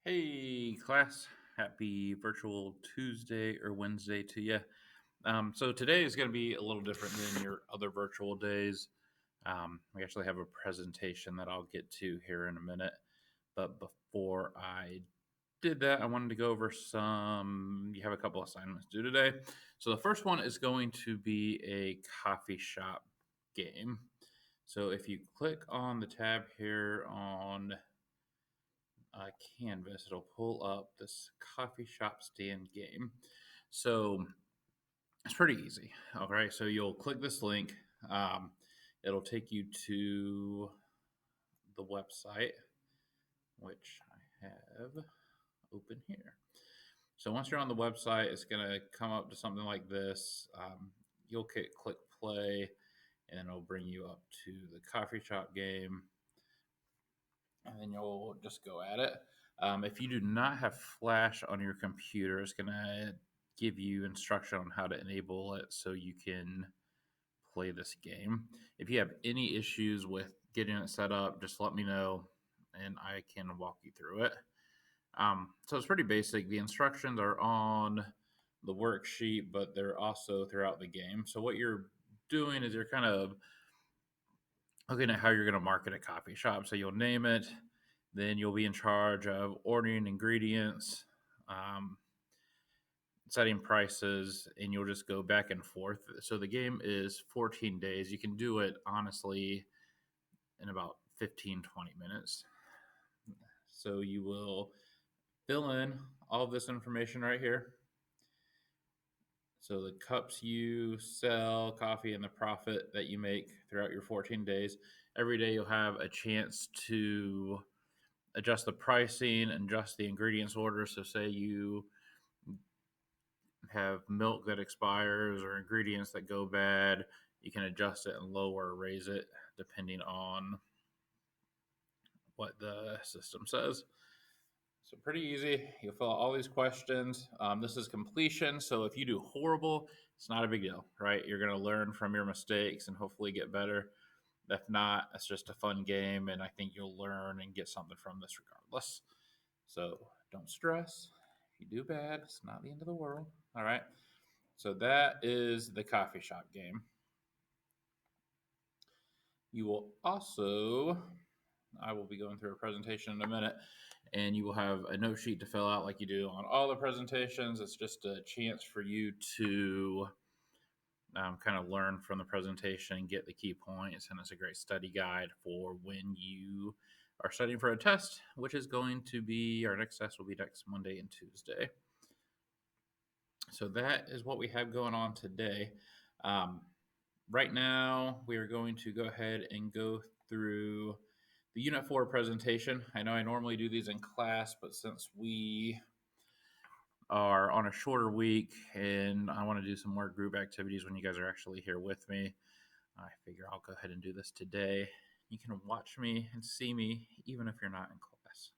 Hey, class. Happy virtual Tuesday or Wednesday to you. So today is going to be a little different than your other virtual days. We actually have a presentation that I'll get to here in a minute. But before I did that, I wanted to go over you have a couple assignments due today. So the first one is going to be a coffee shop game. So if you click on the tab here on Canvas, it'll pull up this coffee shop stand game. So it's pretty easy. All right, so you'll click this link. Um, it'll take you to the website, which I have open here. So once you're on the website, it's going to come up to something like this. You'll click play, and it'll bring you up to the coffee shop game, and then you'll just go at it. If you do not have Flash on your computer, it's going to give you instruction on how to enable it so you can play this game. If you have any issues with getting it set up, just let me know and I can walk you through it. So it's pretty basic. The instructions are on the worksheet, but they're also throughout the game. So what you're doing is you're kind of looking at how you're going to market a coffee shop. So you'll name it, then you'll be in charge of ordering ingredients, um, setting prices, and you'll just go back and forth. So the game is 14 days. You can do it honestly in about 15-20 minutes. So you will fill in all of this information right here. So the cups you sell, coffee, and the profit that you make throughout your 14 days. Every day you'll have a chance to adjust the pricing and adjust the ingredients order. So say you have milk that expires or ingredients that go bad, you can adjust it and lower or raise it depending on what the system says. So pretty easy. You'll fill out all these questions. This is completion. So if you do horrible, it's not a big deal, right? You're going to learn from your mistakes and hopefully get better. If not, it's just a fun game, and I think you'll learn and get something from this regardless. So don't stress. If you do bad, it's not the end of the world. All right. So that is the coffee shop game. You will also, I will be going through a presentation in a minute, and you will have a note sheet to fill out like you do on all the presentations. It's just a chance for you to kind of learn from the presentation, get the key points, and it's a great study guide for when you are studying for a test, which is going to be our next test will be next Monday and Tuesday. So that is what we have going on today. Right now, we are going to go ahead and go through the Unit 4 presentation. I know I normally do these in class, but since we are on a shorter week and I want to do some more group activities when you guys are actually here with me, I figure I'll go ahead and do this today. You can watch me and see me even if you're not in class.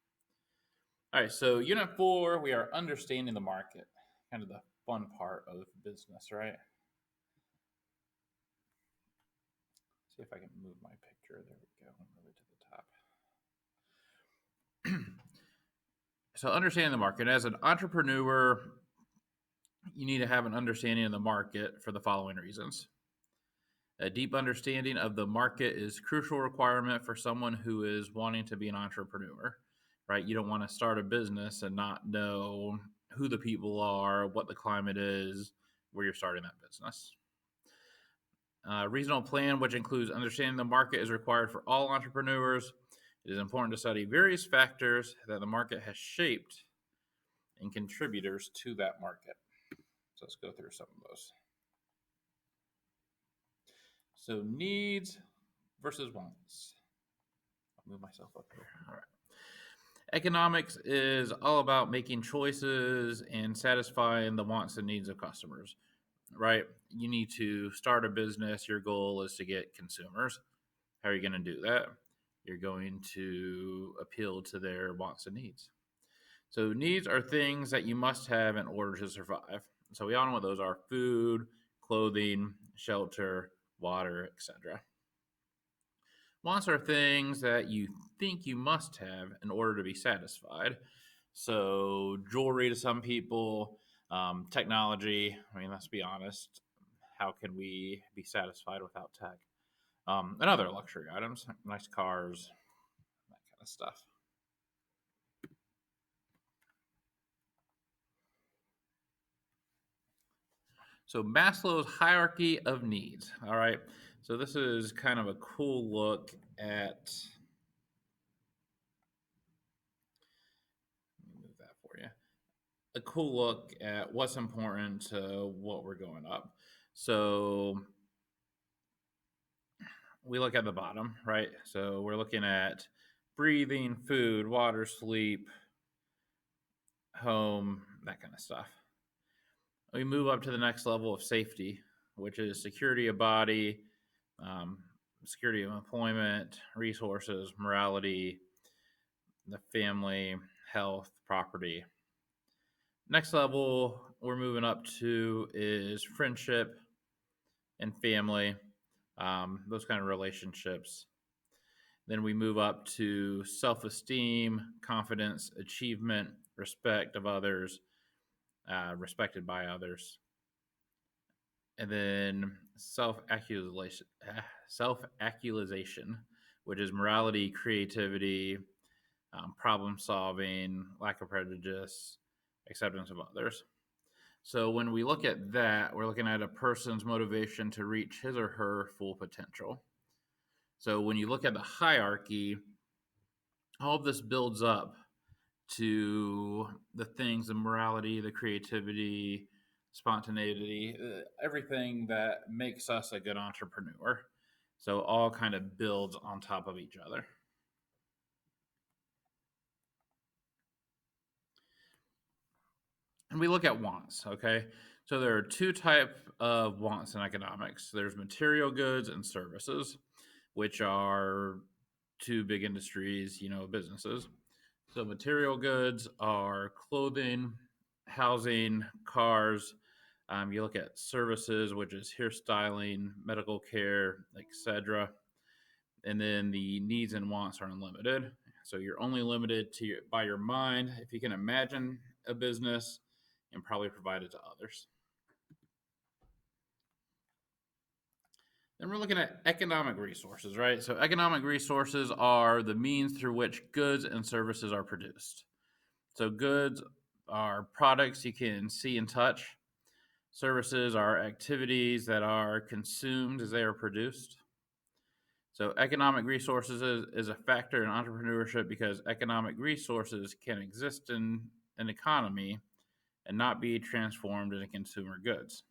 All right, so Unit 4, we are understanding the market, kind of the fun part of business, right? See if I can move my picture. There we go. Move it to the top. So understanding the market. As an entrepreneur, you need to have an understanding of the market for the following reasons. A deep understanding of the market is a crucial requirement for someone who is wanting to be an entrepreneur, right? You don't want to start a business and not know who the people are, what the climate is, where you're starting that business. Regional plan, which includes understanding the market, is required for all entrepreneurs. It is important to study various factors that the market has shaped and contributors to that market. So let's go through some of those. So needs versus wants. I'll move myself up here. All right. Economics is all about making choices and satisfying the wants and needs of customers, right? You need to start a business. Your goal is to get consumers. How are you going to do that? You're going to appeal to their wants and needs. So needs are things that you must have in order to survive. So we all know what those are: food, clothing, shelter, water, etc. Wants are things that you think you must have in order to be satisfied. So jewelry to some people, technology. I mean, let's be honest. How can we be satisfied without tech? And other luxury items, nice cars, that kind of stuff. So Maslow's hierarchy of needs. All right. So this is kind of a cool look at. Let me move that for you. A cool look at what's important to what we're going up. So we look at the bottom, right? So we're looking at breathing, food, water, sleep, home, that kind of stuff. We move up to the next level of safety, which is security of body, um, security of employment, resources, morality, the family, health, property. Next level we're moving up to is friendship and family, those kind of relationships. Then we move up to self esteem, confidence, achievement, respect of others, respected by others. And then self-actualization, which is morality, creativity, problem solving, lack of prejudice, acceptance of others. So when we look at that, we're looking at a person's motivation to reach his or her full potential. So when you look at the hierarchy, all of this builds up to the things, the morality, the creativity, spontaneity, everything that makes us a good entrepreneur. So all kind of builds on top of each other. And we look at wants, okay? So there are two types of wants in economics. There's material goods and services, which are two big industries, businesses. So material goods are clothing, housing, cars. You look at services, which is hairstyling, medical care, etc. And then the needs and wants are unlimited. So you're only limited by your mind. If you can imagine a business and probably provide it to others. Then we're looking at economic resources, right? So economic resources are the means through which goods and services are produced. So goods are products you can see and touch. Services are activities that are consumed as they are produced. So economic resources is a factor in entrepreneurship because economic resources can exist in an economy and not be transformed into consumer goods.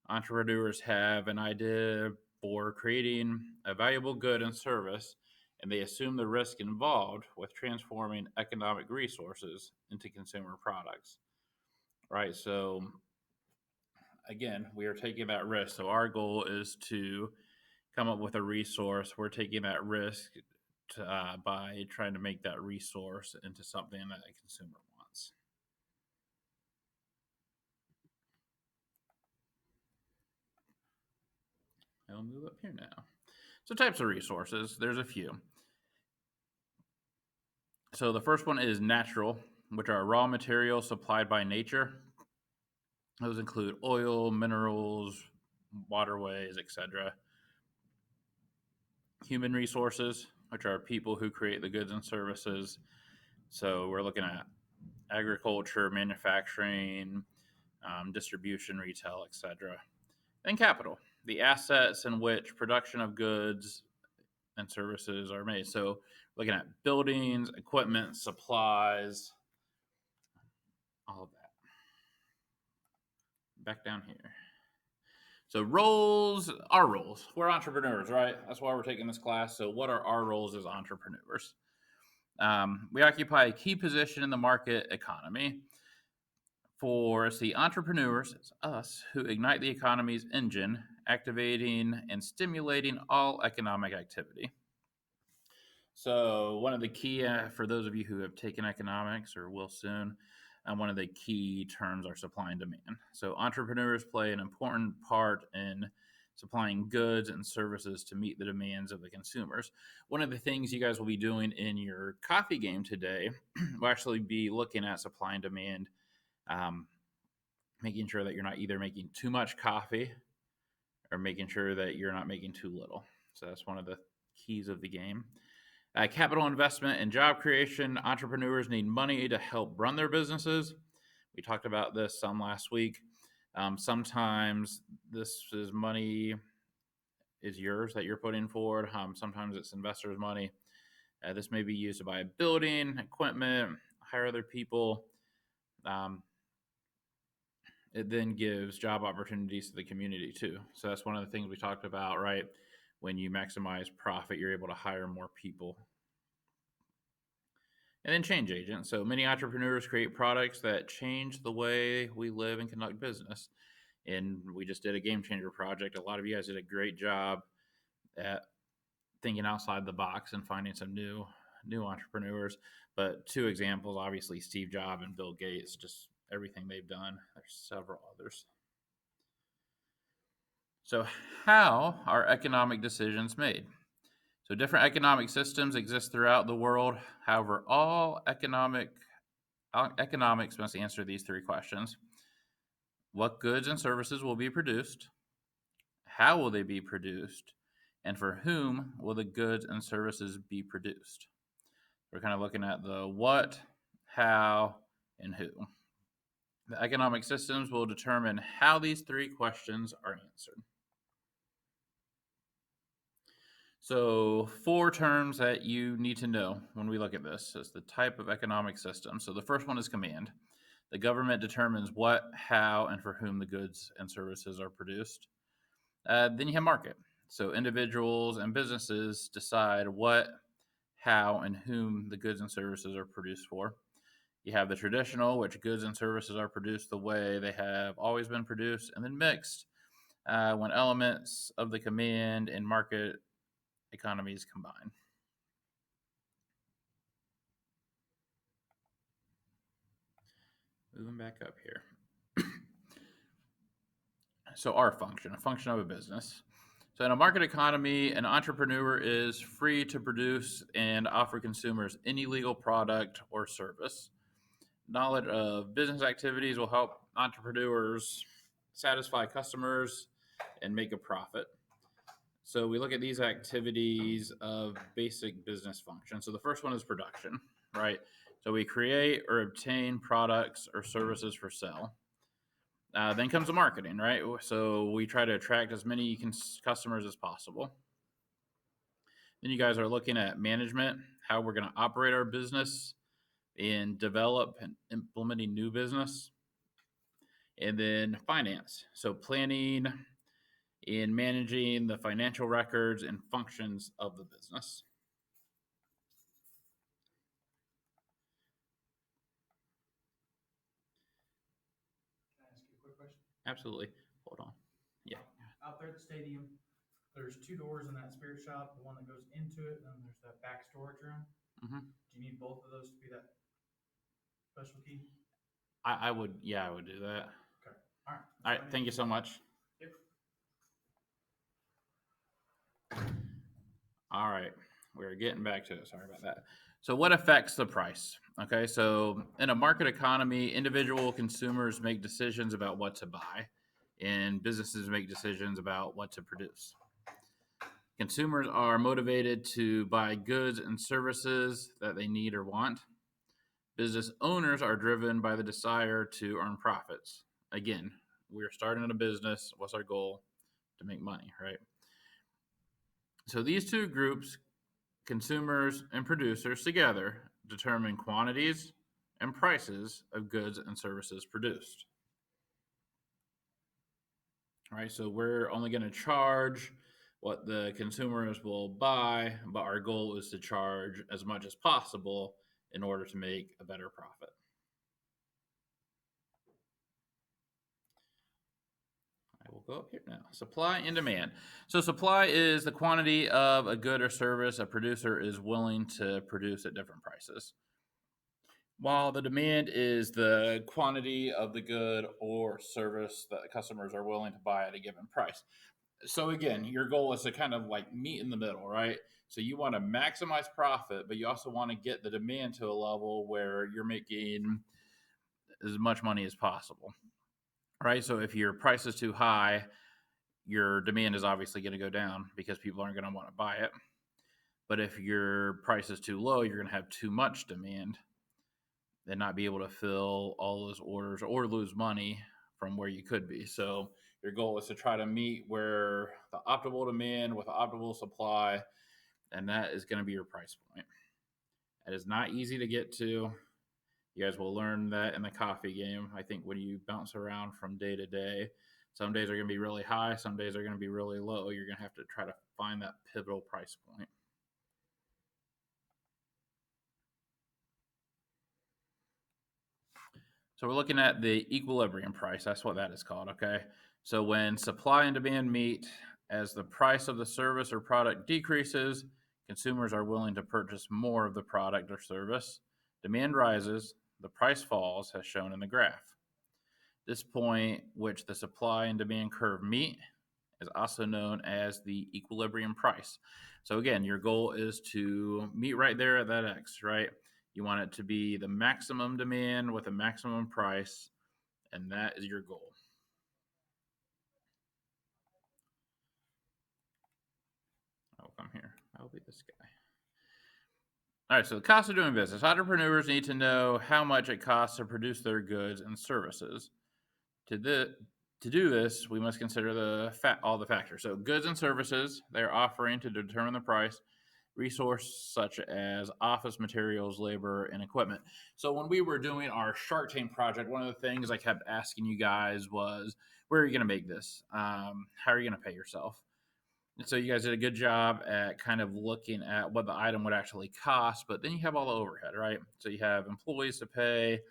Entrepreneurs have an idea for creating a valuable good and service, and they assume the risk involved with transforming economic resources into consumer products. Right. So, again, we are taking that risk. So, our goal is to come up with a resource. We're taking that risk by trying to make that resource into something that a consumer wants. I'll move up here now. So, types of resources, there's a few. So, the first one is natural, which are raw materials supplied by nature. Those include oil, minerals, waterways, etc. Human resources, which are people who create the goods and services. So, we're looking at agriculture, manufacturing, distribution, retail, etc. And capital, the assets in which production of goods and services are made. So, looking at buildings, equipment, supplies, all of that. Back down here. So, roles, our roles. We're entrepreneurs, right? That's why we're taking this class. So, what are our roles as entrepreneurs? We occupy a key position in the market economy. For us, the entrepreneurs, it's us, who ignite the economy's engine, activating and stimulating all economic activity. So, one of the key, for those of you who have taken economics or will soon, one of the key terms are supply and demand. So, entrepreneurs play an important part in supplying goods and services to meet the demands of the consumers. One of the things you guys will be doing in your coffee game today will actually be looking at supply and demand, um, making sure that you're not either making too much coffee or making sure that you're not making too little. So that's one of the keys of the game. Capital investment and job creation. Entrepreneurs need money to help run their businesses. We talked about this some last week. Sometimes this is money is yours that you're putting forward. Sometimes it's investors' money. This may be used to buy a building, equipment, hire other people. It then gives job opportunities to the community too. So that's one of the things we talked about, right? When you maximize profit, you're able to hire more people. And then change agents. So many entrepreneurs create products that change the way we live and conduct business. And we just did a game changer project. A lot of you guys did a great job at thinking outside the box and finding some new entrepreneurs. But two examples, obviously Steve Jobs and Bill Gates, just everything they've done. There's several others. So how are economic decisions made? So different economic systems exist throughout the world. However, all economics must answer these three questions. What goods and services will be produced? How will they be produced? And for whom will the goods and services be produced? We're kind of looking at the what, how, and who. The economic systems will determine how these three questions are answered. So 4 terms that you need to know when we look at this is the type of economic system. So the first one is command. The government determines what, how, and for whom the goods and services are produced. Then you have market. So individuals and businesses decide what, how, and whom the goods and services are produced for. You have the traditional, which goods and services are produced the way they have always been produced, and then mixed, when elements of the command and market economies combine. Moving back up here. So our function, a function of a business. So in a market economy, an entrepreneur is free to produce and offer consumers any legal product or service. Knowledge of business activities will help entrepreneurs satisfy customers and make a profit. So we look at these activities of basic business function. So the first one is production, right? So we create or obtain products or services for sale. Then comes the marketing, right? So we try to attract as many customers as possible. Then you guys are looking at management, how we're going to operate our business and develop and implementing new business. And then finance, so planning and managing the financial records and functions of the business. Can I ask you a quick question? Absolutely. Hold on. Yeah. Out there at the stadium, there's 2 doors in that spirit shop, the one that goes into it, and then there's that back storage room. Mm-hmm. Do you need both of those to be that special key? I would, yeah, I would do that. Okay. All right. All right. Thank you so much. Yep. All right. We're getting back to it. Sorry about that. So, what affects the price? Okay. So, in a market economy, individual consumers make decisions about what to buy, and businesses make decisions about what to produce. Consumers are motivated to buy goods and services that they need or want. Business owners are driven by the desire to earn profits. Again, we're starting a business. What's our goal? To make money, right? So these two groups, consumers and producers together, determine quantities and prices of goods and services produced. All right, so we're only going to charge what the consumers will buy, but our goal is to charge as much as possible in order to make a better profit. I will go up here now. Supply and demand. So supply is the quantity of a good or service a producer is willing to produce at different prices, while the demand is the quantity of the good or service that customers are willing to buy at a given price. So again, your goal is to kind of like meet in the middle, right? So you want to maximize profit, but you also want to get the demand to a level where you're making as much money as possible, right? So if your price is too high, your demand is obviously going to go down because people aren't going to want to buy it. But if your price is too low, you're going to have too much demand and not be able to fill all those orders or lose money from where you could be. So your goal is to try to meet where the optimal demand with the optimal supply, and that is going to be your price point. It is not easy to get to. You guys will learn that in the coffee game. I think when you bounce around from day to day, some days are going to be really high, some days are going to be really low. You're going to have to try to find that pivotal price point. So we're looking at the equilibrium price. That's what that is called, okay? So when supply and demand meet, as the price of the service or product decreases, consumers are willing to purchase more of the product or service. Demand rises, the price falls, as shown in the graph. This point, which the supply and demand curve meet, is also known as the equilibrium price. So again, your goal is to meet right there at that X, right? You want it to be the maximum demand with a maximum price, and that is your goal. I'll come here. I'll be this guy. All right, so the cost of doing business. Entrepreneurs need to know how much it costs to produce their goods and services. To do this, we must consider all the factors. So goods and services they're offering to determine the price, resource such as office materials, labor, and equipment. So when we were doing our Shark Tank project, one of the things I kept asking you guys was, where are you going to make this? How are you going to pay yourself? And so you guys did a good job at kind of looking at what the item would actually cost, but then you have all the overhead, right? So you have employees to pay,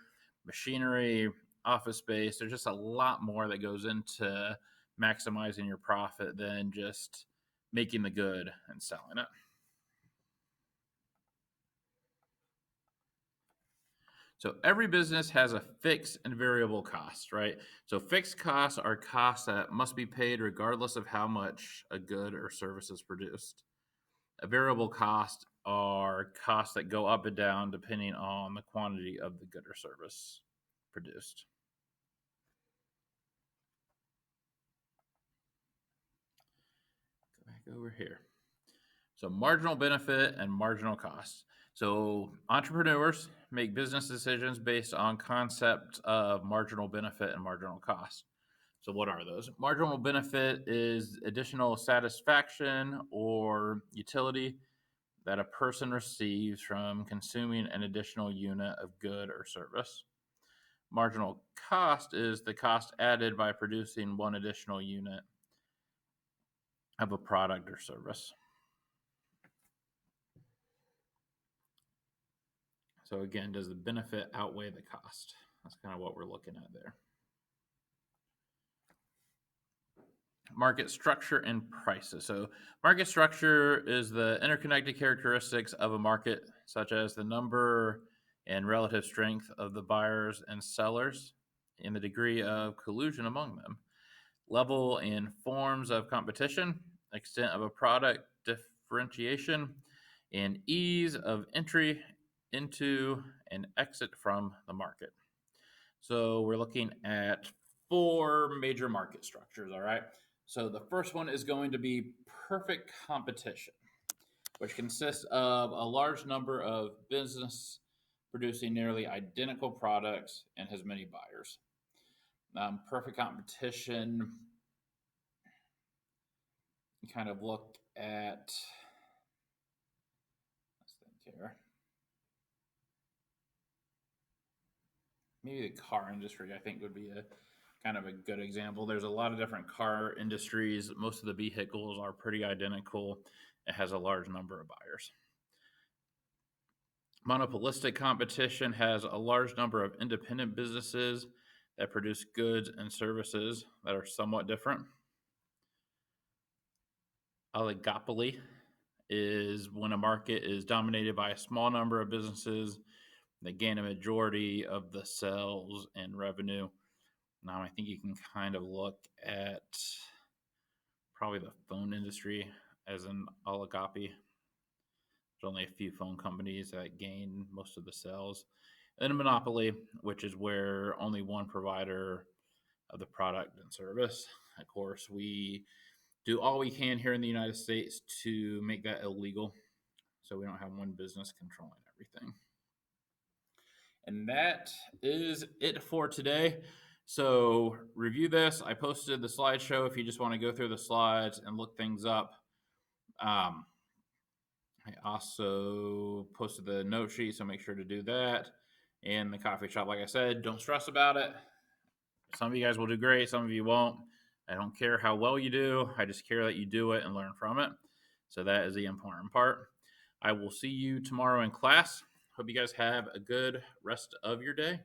machinery, office space. There's just a lot more that goes into maximizing your profit than just making the good and selling it. So every business has a fixed and variable cost, right? So fixed costs are costs that must be paid regardless of how much a good or service is produced. A variable cost are costs that go up and down depending on the quantity of the good or service produced. Go back over here. So marginal benefit and marginal cost. So entrepreneurs make business decisions based on concept of marginal benefit and marginal cost. So what are those? Marginal benefit is additional satisfaction or utility that a person receives from consuming an additional unit of good or service. Marginal cost is the cost added by producing one additional unit of a product or service. So again, does the benefit outweigh the cost? That's kind of what we're looking at there. Market structure and prices. So market structure is the interconnected characteristics of a market, such as the number and relative strength of the buyers and sellers and the degree of collusion among them. Level and forms of competition, extent of a product differentiation, and ease of entry into and exit from the market. So we're looking at 4 major market structures, all right? So the first one is going to be perfect competition, which consists of a large number of business producing nearly identical products and has many buyers. Perfect competition, you kind of look at, let's think here, maybe the car industry, I think would be a kind of a good example. There's a lot of different car industries. Most of the vehicles are pretty identical. It has a large number of buyers. Monopolistic competition has a large number of independent businesses that produce goods and services that are somewhat different. Oligopoly is when a market is dominated by a small number of businesses that gain a majority of the sales and revenue. Now, I think you can kind of look at probably the phone industry as an oligopoly. There's only a few phone companies that gain most of the sales. And then a monopoly, which is where only one provider of the product and service. Of course, we do all we can here in the United States to make that illegal, so we don't have one business controlling everything. And that is it for today. So review this. I posted the slideshow if you just want to go through the slides and look things up. I also posted the note sheet, so make sure to do that. And the coffee shop, like I said, don't stress about it. Some of you guys will do great, some of you won't. I don't care how well you do. I just care that you do it and learn from it. So that is the important part. I will see you tomorrow in class. Hope you guys have a good rest of your day.